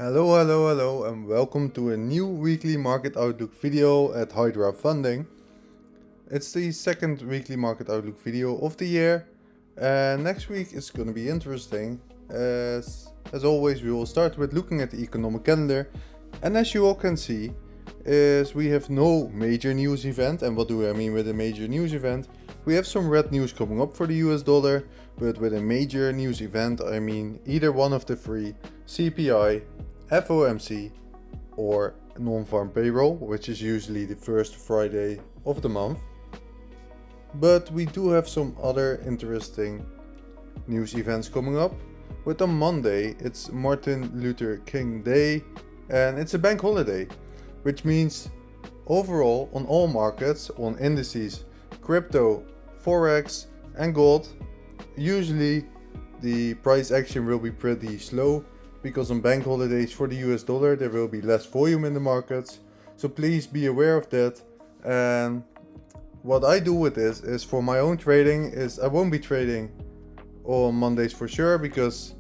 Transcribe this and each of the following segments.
Hello, and welcome to a new weekly market outlook video at Hydra Funding. It's the second weekly market outlook video of the year, and next week is going to be interesting. As always, we will start with looking at the economic calendar, and as you all can see, is we have no major news event. And what do I mean with a major news event? We have some red news coming up for the US dollar, but with a major news event I mean either one of the three: CPI, FOMC, or non-farm payroll, which is usually the first Friday of the month. But we do have some other interesting news events coming up. With on Monday, it's Martin Luther King Day, and it's a bank holiday, which means overall on all markets, on indices, crypto, Forex and gold, usually the price action will be pretty slow, because on bank holidays for the US dollar there will be less volume in the markets. So please be aware of that. And what I do with this is, for my own trading, is I won't be trading on Mondays for sure, because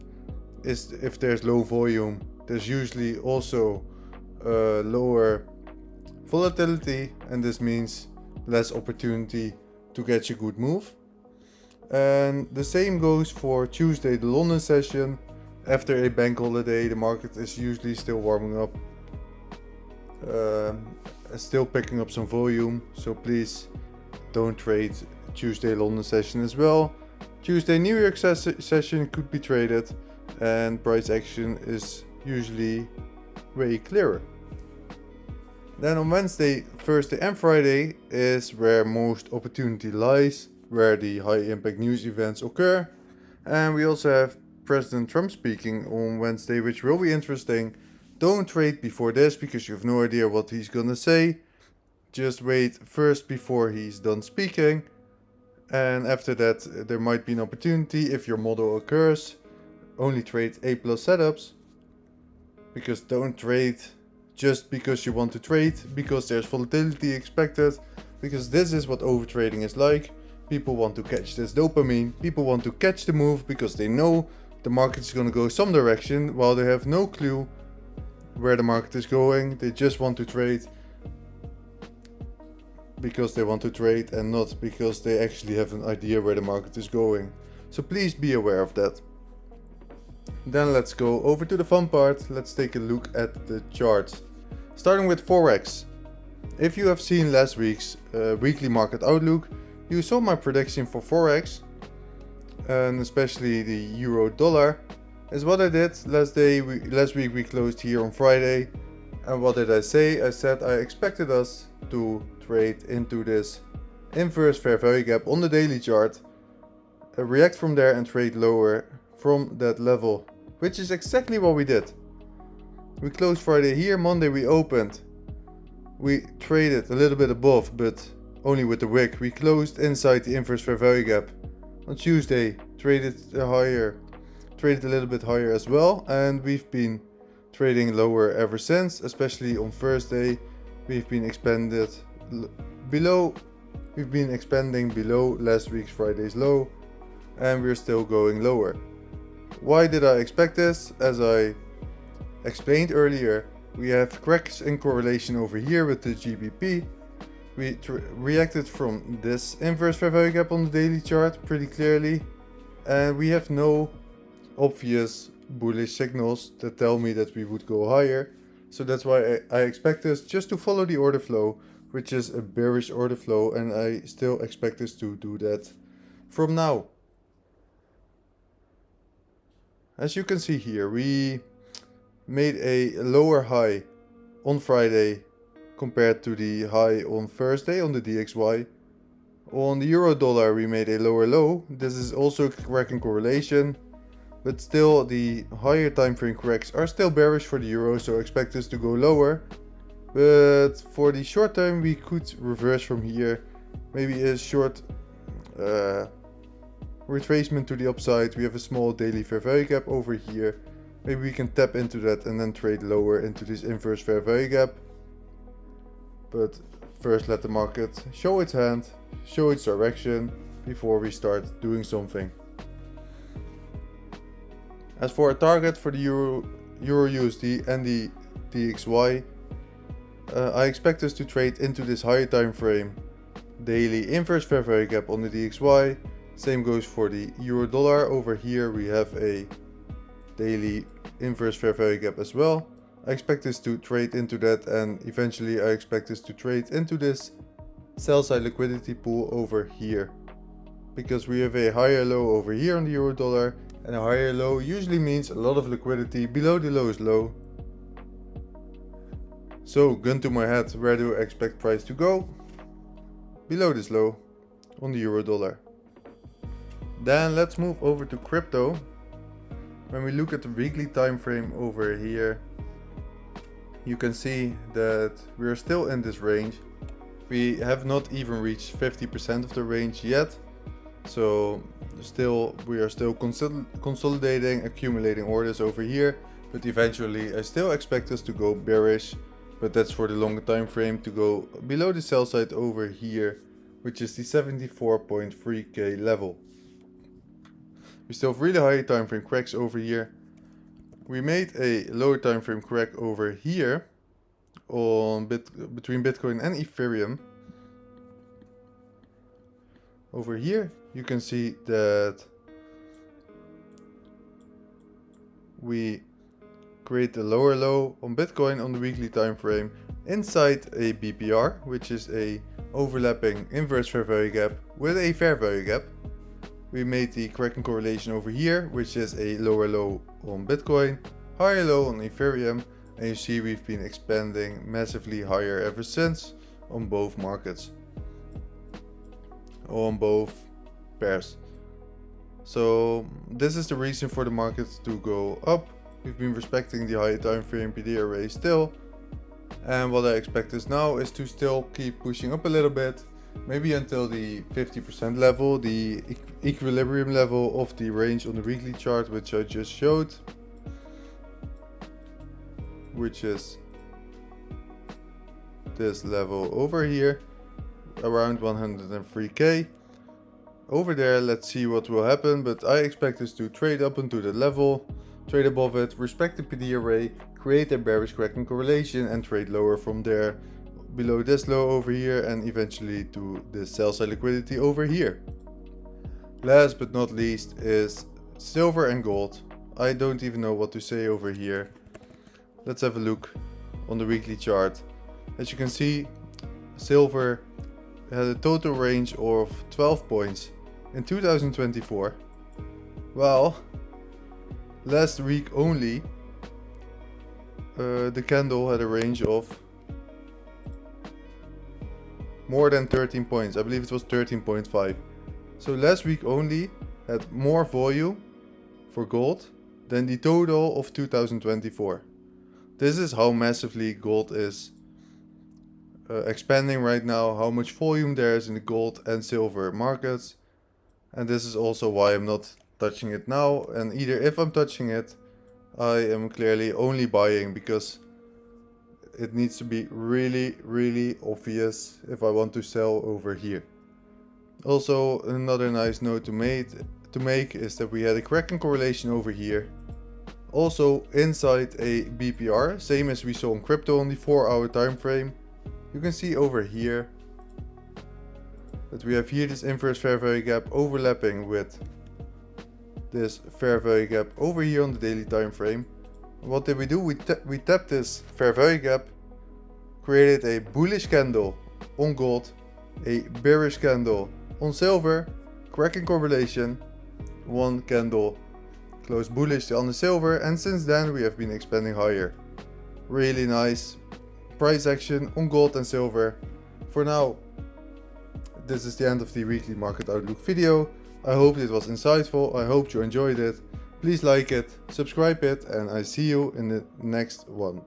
if there's low volume, there's usually also lower volatility, and this means less opportunity to get a good move. And the same goes for Tuesday, the London session. After a bank holiday, the market is usually still warming up, still picking up some volume, so please don't trade Tuesday London session as well. Tuesday New York session could be traded, and price action is usually way clearer. Then on Wednesday, Thursday and Friday is where most opportunity lies, where the high impact news events occur. And we also have President Trump speaking on Wednesday, which will be interesting. Don't trade before this, because you have no idea what he's gonna say. Just wait first before he's done speaking, and after that there might be an opportunity if your model occurs. Only trade A+ setups, because don't trade just because you want to trade, because there's volatility expected, because this is what overtrading is like. People want to catch this dopamine, people want to catch the move because they know the market is going to go some direction, while they have no clue where the market is going. They just want to trade because they want to trade, and not because they actually have an idea where the market is going. So please be aware of that. Then let's go over to the fun part. Let's take a look at the charts. Starting with Forex. If you have seen last week's weekly market outlook, you saw my prediction for Forex, and especially the euro dollar. Is what I did last week. We closed here on Friday, and what did I say? I said I expected us to trade into this inverse fair value gap on the daily chart, react from there and trade lower from that level, which is exactly what we did. We closed Friday here. Monday we opened, we traded a little bit above, but only with the wick. We closed inside the inverse fair value gap. On Tuesday traded a little bit higher as well, and we've been trading lower ever since. Especially on Thursday we've been expanding below last week's Friday's low, and we're still going lower. Why did I expect this? As I explained earlier, we have cracks in correlation over here with the GBP. We reacted from this inverse fair value gap on the daily chart pretty clearly, and we have no obvious bullish signals that tell me that we would go higher. So that's why I expect us just to follow the order flow, which is a bearish order flow, and I still expect us to do that from now. As you can see here, we made a lower high on Friday compared to the high on Thursday on the DXY. On the euro dollar we made a lower low. This is also crack in correlation, but still the higher time frame cracks are still bearish for the euro, so expect us to go lower. But for the short term we could reverse from here, maybe a short retracement to the upside. We have a small daily fair value gap over here. Maybe we can tap into that and then trade lower into this inverse fair value gap. But first let the market show its hand, show its direction, before we start doing something. As for a target for the EURUSD and the DXY. I expect us to trade into this higher time frame daily inverse fair value gap on the DXY. Same goes for the euro dollar. Over here we have a daily inverse fair value gap as well. I expect us to trade into that, and eventually I expect us to trade into this sell side liquidity pool over here, because we have a higher low over here on the euro dollar, and a higher low usually means a lot of liquidity below the lowest low. So gun to my head, where do I expect price to go? Below this low on the euro dollar. Then let's move over to crypto. When we look at the weekly time frame over here, you can see that we are still in this range. We have not even reached 50% of the range yet, so we are still consolidating, accumulating orders over here, but eventually I still expect us to go bearish, but that's for the longer time frame, to go below the sell side over here, which is the 74.3k level. We still have really high time frame cracks over here. We made a lower time frame crack over here on between Bitcoin and Ethereum. Over here you can see that we create a lower low on Bitcoin on the weekly time frame inside a BPR, which is a overlapping inverse fair value gap with a fair value gap. We made the cracking correlation over here, which is a lower low on Bitcoin, higher low on Ethereum, and you see we've been expanding massively higher ever since on both markets, on both pairs. So this is the reason for the market to go up. We've been respecting the higher time frame PD array still, and what I expect is now is to still keep pushing up a little bit, maybe until the 50% level, the equilibrium level of the range on the weekly chart, which I just showed, which is this level over here, around 103k. Over there, let's see what will happen, but I expect us to trade up into the level, trade above it, respect the PD array, create a bearish cracking correlation, and trade lower from there, below this low over here, and eventually to the sell side liquidity over here. Last but not least is silver and gold. I don't even know what to say over here. Let's have a look on the weekly chart. As you can see, silver had a total range of 12 points in 2024. Well, last week only the candle had a range of more than 13 points. I believe it was 13.5. So last week only had more volume for gold than the total of 2024. This is how massively gold is expanding right now, how much volume there is in the gold and silver markets. And this is also why I'm not touching it now, and either if I'm touching it, I am clearly only buying, because it needs to be really obvious if I want to sell over here. Also, another nice note to make is that we had a cracking correlation over here, also inside a BPR, same as we saw in crypto on the 4-hour time frame. You can see over here that we have here this inverse fair value gap overlapping with this fair value gap over here on the daily time frame. What did we do? We tapped this fair value gap, created a bullish candle on gold, a bearish candle on silver, cracking correlation, one candle closed bullish on the silver, and since then we have been expanding higher. Really nice price action on gold and silver. For now, this is the end of the weekly market outlook video. I hope it was insightful. I hope you enjoyed it. Please like it, subscribe it, and I see you in the next one.